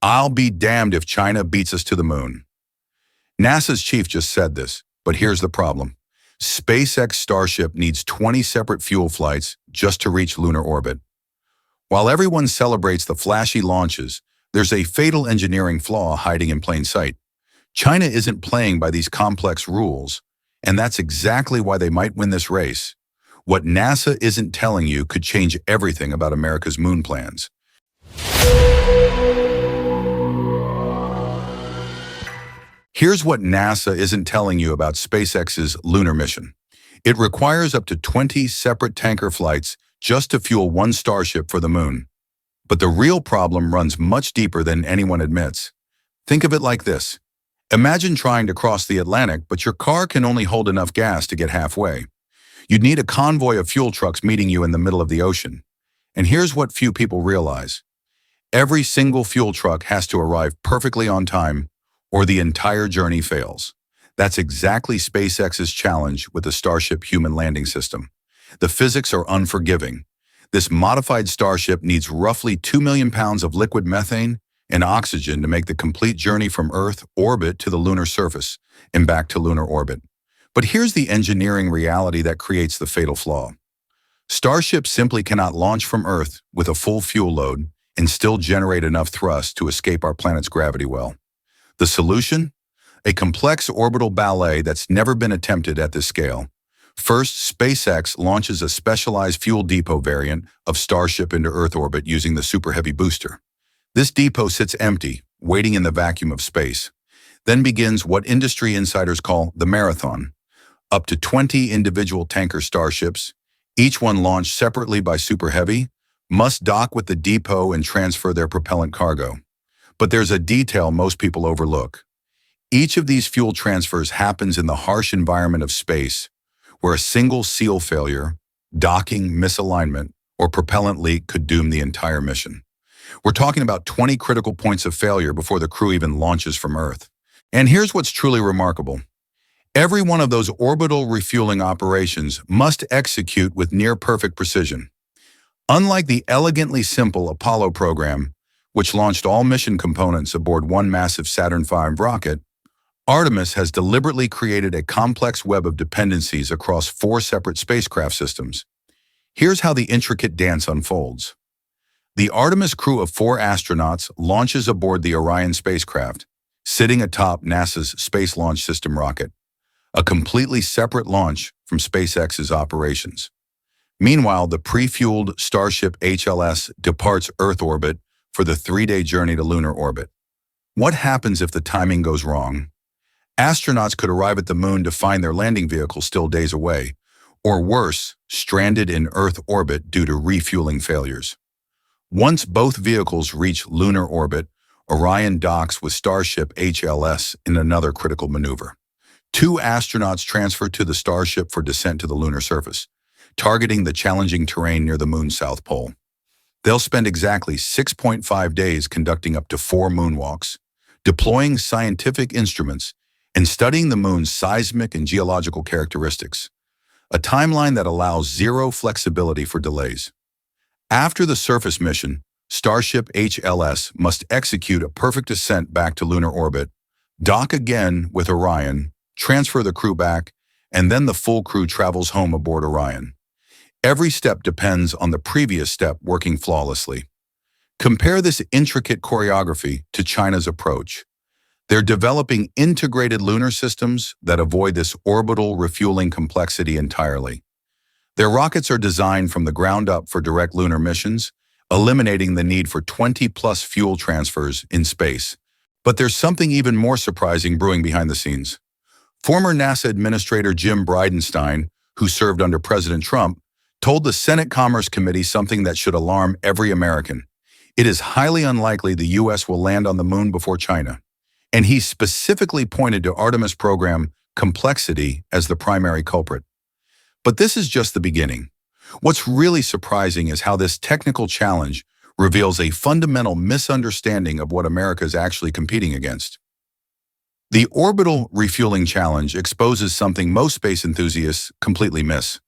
I'll be damned if China beats us to the moon. NASA's chief just said this, but here's the problem. SpaceX Starship needs 20 separate fuel flights just to reach lunar orbit. While everyone celebrates the flashy launches, there's a fatal engineering flaw hiding in plain sight. China isn't playing by these complex rules, and that's exactly why they might win this race. What NASA isn't telling you could change everything about America's moon plans. Here's what NASA isn't telling you about SpaceX's lunar mission. It requires up to 20 separate tanker flights just to fuel one Starship for the moon. But the real problem runs much deeper than anyone admits. Think of it like this. Imagine trying to cross the Atlantic, but your car can only hold enough gas to get halfway. You'd need a convoy of fuel trucks meeting you in the middle of the ocean. And here's what few people realize. Every single fuel truck has to arrive perfectly on time, or the entire journey fails. That's exactly SpaceX's challenge with the Starship human landing system. The physics are unforgiving. This modified Starship needs roughly 2 million pounds of liquid methane and oxygen to make the complete journey from Earth orbit to the lunar surface and back to lunar orbit. But here's the engineering reality that creates the fatal flaw. Starship simply cannot launch from Earth with a full fuel load and still generate enough thrust to escape our planet's gravity well. The solution? A complex orbital ballet that's never been attempted at this scale. First, SpaceX launches a specialized fuel depot variant of Starship into Earth orbit using the Super Heavy booster. This depot sits empty, waiting in the vacuum of space. Then begins what industry insiders call the marathon. Up to 20 individual tanker Starships, each one launched separately by Super Heavy, must dock with the depot and transfer their propellant cargo. But there's a detail most people overlook. Each of these fuel transfers happens in the harsh environment of space, where a single seal failure, docking, misalignment, or propellant leak could doom the entire mission. We're talking about 20 critical points of failure before the crew even launches from Earth. And here's what's truly remarkable. Every one of those orbital refueling operations must execute with near-perfect precision. Unlike the elegantly simple Apollo program, which launched all mission components aboard one massive Saturn V rocket, Artemis has deliberately created a complex web of dependencies across 4 separate spacecraft systems. Here's how the intricate dance unfolds. The Artemis crew of 4 astronauts launches aboard the Orion spacecraft, sitting atop NASA's Space Launch System rocket, a completely separate launch from SpaceX's operations. Meanwhile, the pre-fueled Starship HLS departs Earth orbit for the 3-day journey to lunar orbit. What happens if the timing goes wrong? Astronauts could arrive at the moon to find their landing vehicle still days away, or worse, stranded in Earth orbit due to refueling failures. Once both vehicles reach lunar orbit, Orion docks with Starship HLS in another critical maneuver. 2 astronauts transfer to the Starship for descent to the lunar surface, targeting the challenging terrain near the moon's south pole. They'll spend exactly 6.5 days conducting up to 4 moonwalks, deploying scientific instruments, and studying the moon's seismic and geological characteristics, a timeline that allows zero flexibility for delays. After the surface mission, Starship HLS must execute a perfect descent back to lunar orbit, dock again with Orion, transfer the crew back, and then the full crew travels home aboard Orion. Every step depends on the previous step working flawlessly. Compare this intricate choreography to China's approach. They're developing integrated lunar systems that avoid this orbital refueling complexity entirely. Their rockets are designed from the ground up for direct lunar missions, eliminating the need for 20-plus fuel transfers in space. But there's something even more surprising brewing behind the scenes. Former NASA Administrator Jim Bridenstine, who served under President Trump, told the Senate Commerce Committee something that should alarm every American. It is highly unlikely the U.S. will land on the moon before China. And he specifically pointed to Artemis program complexity as the primary culprit. But this is just the beginning. What's really surprising is how this technical challenge reveals a fundamental misunderstanding of what America is actually competing against. The orbital refueling challenge exposes something most space enthusiasts completely miss.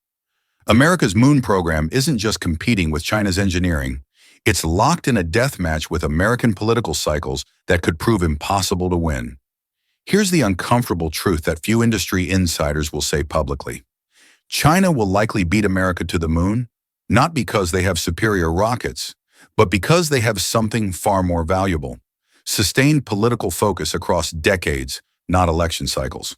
America's moon program isn't just competing with China's engineering, It's locked in a death match with American political cycles that could prove impossible to win. Here's the uncomfortable truth that few industry insiders will say publicly. China will likely beat America to the moon, not because they have superior rockets, but because they have something far more valuable: sustained political focus across decades, not election cycles.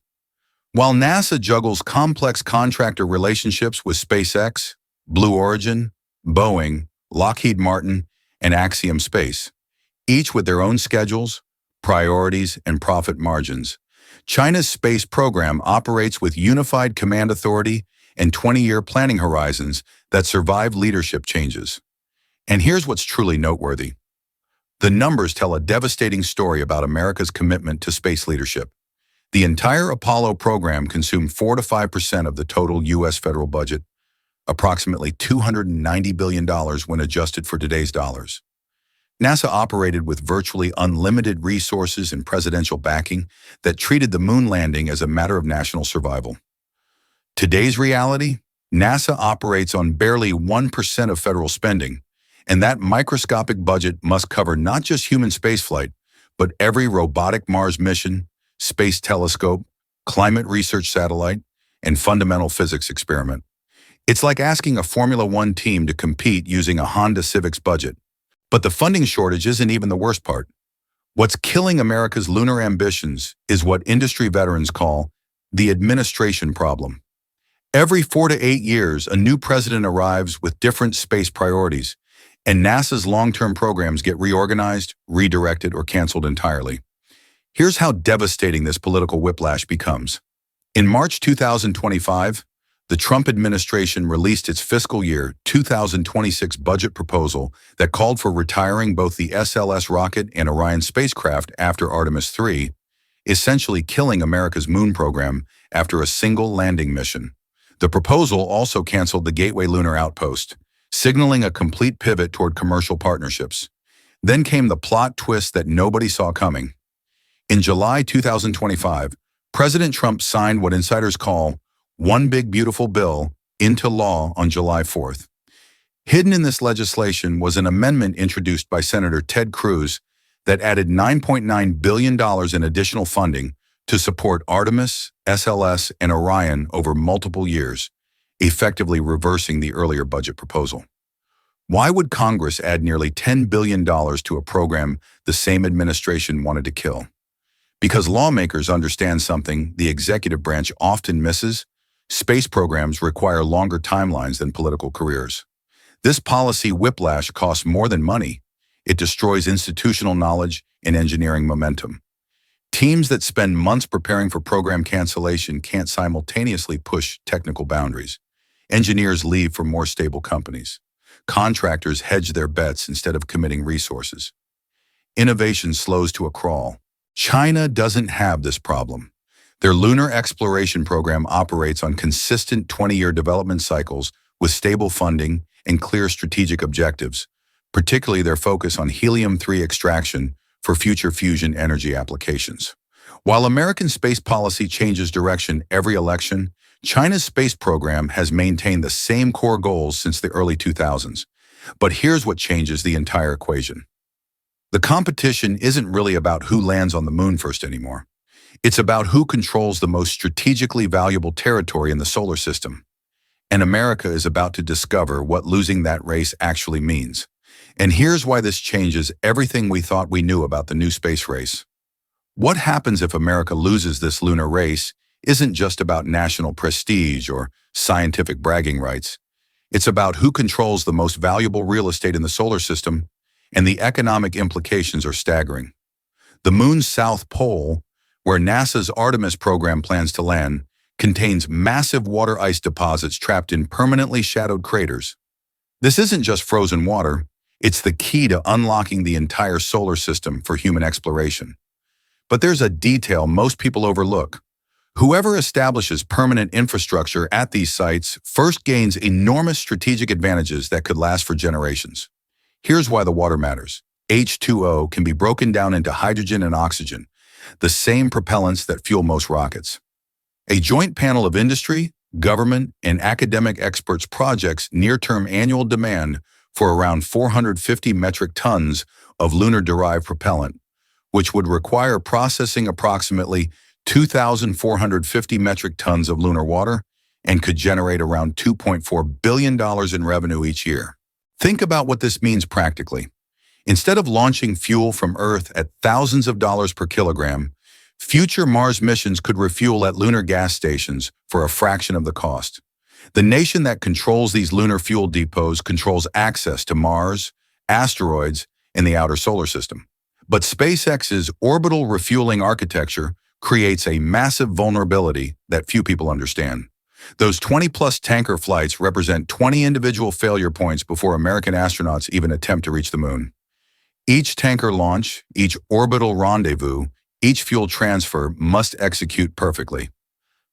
While NASA juggles complex contractor relationships with SpaceX, Blue Origin, Boeing, Lockheed Martin, and Axiom Space, each with their own schedules, priorities, and profit margins, China's space program operates with unified command authority and 20-year planning horizons that survive leadership changes. And here's what's truly noteworthy. The numbers tell a devastating story about America's commitment to space leadership. The entire Apollo program consumed 4 to 5% of the total U.S. federal budget, approximately $290 billion when adjusted for today's dollars. NASA operated with virtually unlimited resources and presidential backing that treated the moon landing as a matter of national survival. Today's reality? NASA operates on barely 1% of federal spending, and that microscopic budget must cover not just human spaceflight, but every robotic Mars mission, space telescope, climate research satellite, and fundamental physics experiment. It's like asking a Formula One team to compete using a Honda Civic's budget. But the funding shortage isn't even the worst part. What's killing America's lunar ambitions is what industry veterans call the administration problem. Every 4 to 8 years, a new president arrives with different space priorities, and NASA's long-term programs get reorganized, redirected, or canceled entirely. Here's how devastating this political whiplash becomes. In March 2025, the Trump administration released its fiscal year 2026 budget proposal that called for retiring both the SLS rocket and Orion spacecraft after Artemis 3, essentially killing America's moon program after a single landing mission. The proposal also canceled the Gateway Lunar Outpost, signaling a complete pivot toward commercial partnerships. Then came the plot twist that nobody saw coming. In July 2025, President Trump signed what insiders call One Big Beautiful Bill into law on July 4th. Hidden in this legislation was an amendment introduced by Senator Ted Cruz that added $9.9 billion in additional funding to support Artemis, SLS, and Orion over multiple years, effectively reversing the earlier budget proposal. Why would Congress add nearly $10 billion to a program the same administration wanted to kill? Because lawmakers understand something the executive branch often misses: space programs require longer timelines than political careers. This policy whiplash costs more than money. It destroys institutional knowledge and engineering momentum. Teams that spend months preparing for program cancellation can't simultaneously push technical boundaries. Engineers leave for more stable companies. Contractors hedge their bets instead of committing resources. Innovation slows to a crawl. China doesn't have this problem. Their lunar exploration program operates on consistent 20-year development cycles with stable funding and clear strategic objectives, particularly their focus on helium-3 extraction for future fusion energy applications. While American space policy changes direction every election, China's space program has maintained the same core goals since the early 2000s. But here's what changes the entire equation. The competition isn't really about who lands on the moon first anymore. It's about who controls the most strategically valuable territory in the solar system. And America is about to discover what losing that race actually means. And here's why this changes everything we thought we knew about the new space race. What happens if America loses this lunar race isn't just about national prestige or scientific bragging rights. It's about who controls the most valuable real estate in the solar system, and the economic implications are staggering. The moon's south pole, where NASA's Artemis program plans to land, contains massive water ice deposits trapped in permanently shadowed craters. This isn't just frozen water, it's the key to unlocking the entire solar system for human exploration. But there's a detail most people overlook. Whoever establishes permanent infrastructure at these sites first gains enormous strategic advantages that could last for generations. Here's why the water matters. H2O can be broken down into hydrogen and oxygen, the same propellants that fuel most rockets. A joint panel of industry, government, and academic experts projects near-term annual demand for around 450 metric tons of lunar-derived propellant, which would require processing approximately 2,450 metric tons of lunar water and could generate around $2.4 billion in revenue each year. Think about what this means practically. Instead of launching fuel from Earth at thousands of dollars per kilogram, future Mars missions could refuel at lunar gas stations for a fraction of the cost. The nation that controls these lunar fuel depots controls access to Mars, asteroids, and the outer solar system. But SpaceX's orbital refueling architecture creates a massive vulnerability that few people understand. Those 20-plus tanker flights represent 20 individual failure points before American astronauts even attempt to reach the moon. Each tanker launch, each orbital rendezvous, each fuel transfer must execute perfectly.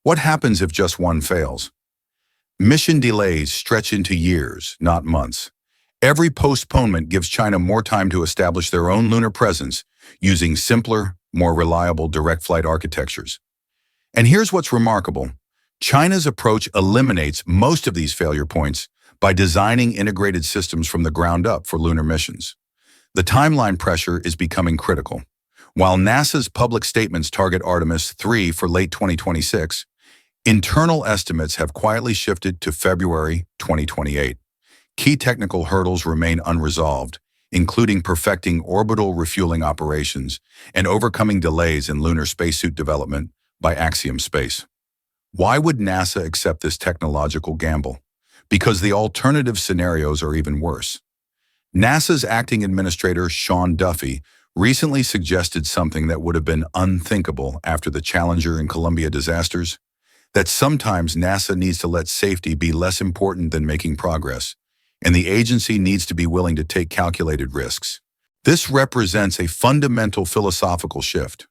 What happens if just one fails? Mission delays stretch into years, not months. Every postponement gives China more time to establish their own lunar presence using simpler, more reliable direct flight architectures. And here's what's remarkable. China's approach eliminates most of these failure points by designing integrated systems from the ground up for lunar missions. The timeline pressure is becoming critical. While NASA's public statements target Artemis 3 for late 2026, internal estimates have quietly shifted to February 2028. Key technical hurdles remain unresolved, including perfecting orbital refueling operations and overcoming delays in lunar spacesuit development by Axiom Space. Why would NASA accept this technological gamble? Because the alternative scenarios are even worse. NASA's acting administrator, Sean Duffy, recently suggested something that would have been unthinkable after the Challenger and Columbia disasters, that sometimes NASA needs to let safety be less important than making progress, and the agency needs to be willing to take calculated risks. This represents a fundamental philosophical shift.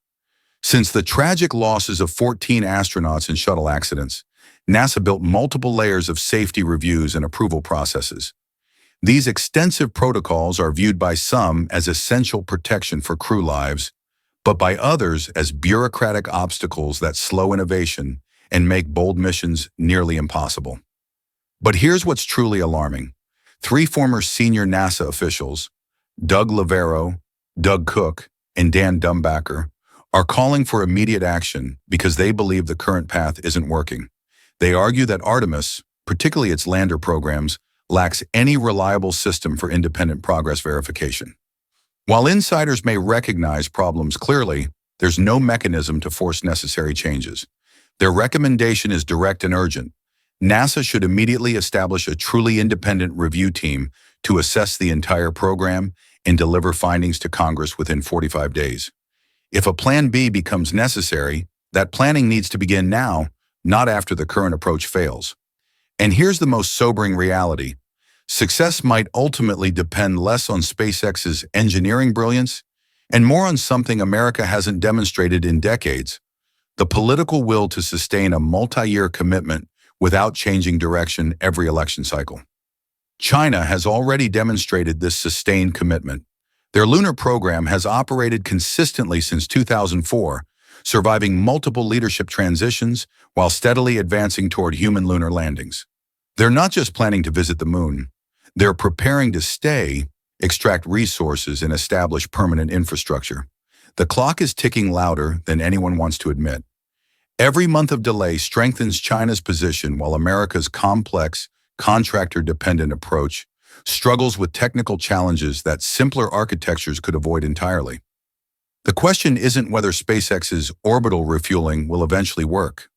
Since the tragic losses of 14 astronauts in shuttle accidents, NASA built multiple layers of safety reviews and approval processes. These extensive protocols are viewed by some as essential protection for crew lives, but by others as bureaucratic obstacles that slow innovation and make bold missions nearly impossible. But here's what's truly alarming. 3 former senior NASA officials, Doug Lavero, Doug Cook, and Dan Dumbacker, are calling for immediate action because they believe the current path isn't working. They argue that Artemis, particularly its lander programs, lacks any reliable system for independent progress verification. While insiders may recognize problems clearly, there's no mechanism to force necessary changes. Their recommendation is direct and urgent. NASA should immediately establish a truly independent review team to assess the entire program and deliver findings to Congress within 45 days. If a Plan B becomes necessary, that planning needs to begin now, not after the current approach fails. And here's the most sobering reality. Success might ultimately depend less on SpaceX's engineering brilliance and more on something America hasn't demonstrated in decades: the political will to sustain a multi-year commitment without changing direction every election cycle. China has already demonstrated this sustained commitment. Their lunar program has operated consistently since 2004, surviving multiple leadership transitions while steadily advancing toward human lunar landings. They're not just planning to visit the moon. They're preparing to stay, extract resources, and establish permanent infrastructure. The clock is ticking louder than anyone wants to admit. Every month of delay strengthens China's position while America's complex, contractor-dependent approach struggles with technical challenges that simpler architectures could avoid entirely. The question isn't whether SpaceX's orbital refueling will eventually work.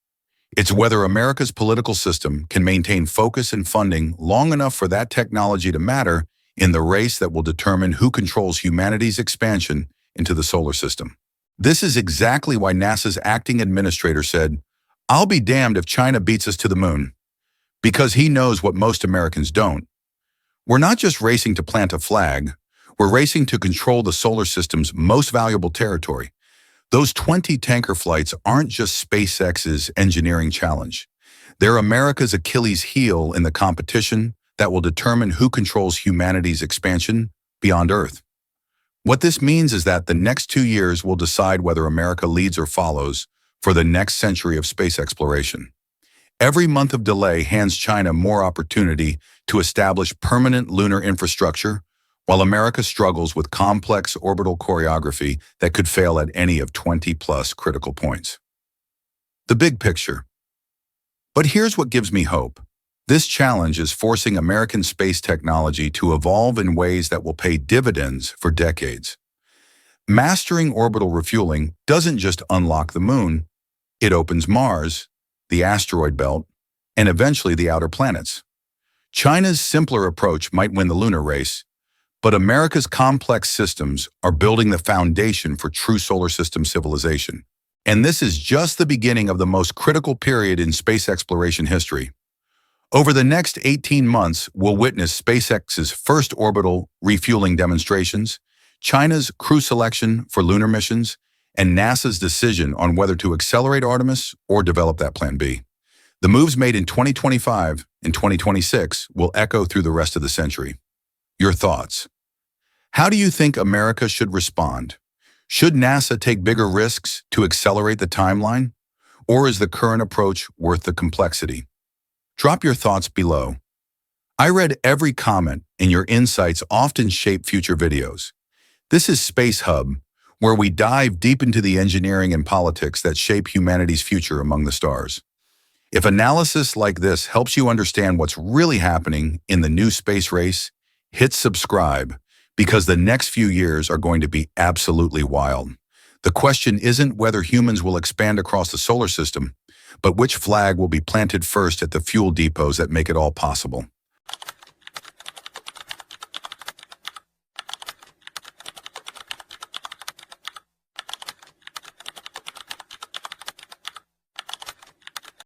It's whether America's political system can maintain focus and funding long enough for that technology to matter in the race that will determine who controls humanity's expansion into the solar system. This is exactly why NASA's acting administrator said, "I'll be damned if China beats us to the moon," because he knows what most Americans don't. We're not just racing to plant a flag, we're racing to control the solar system's most valuable territory. Those 20 tanker flights aren't just SpaceX's engineering challenge. They're America's Achilles heel in the competition that will determine who controls humanity's expansion beyond Earth. What this means is that the next 2 years will decide whether America leads or follows for the next century of space exploration. Every month of delay hands China more opportunity to establish permanent lunar infrastructure, while America struggles with complex orbital choreography that could fail at any of 20-plus critical points. The big picture. But here's what gives me hope. This challenge is forcing American space technology to evolve in ways that will pay dividends for decades. Mastering orbital refueling doesn't just unlock the moon, it opens Mars, the asteroid belt, and eventually the outer planets. China's simpler approach might win the lunar race, but America's complex systems are building the foundation for true solar system civilization. And this is just the beginning of the most critical period in space exploration history. Over the next 18 months, we'll witness SpaceX's first orbital refueling demonstrations, China's crew selection for lunar missions, and NASA's decision on whether to accelerate Artemis or develop that Plan B. The moves made in 2025 and 2026 will echo through the rest of the century. Your thoughts? How do you think America should respond? Should NASA take bigger risks to accelerate the timeline? Or is the current approach worth the complexity? Drop your thoughts below. I read every comment, and your insights often shape future videos. This is Space Hub, where we dive deep into the engineering and politics that shape humanity's future among the stars. If analysis like this helps you understand what's really happening in the new space race, hit subscribe, because the next few years are going to be absolutely wild. The question isn't whether humans will expand across the solar system, but which flag will be planted first at the fuel depots that make it all possible.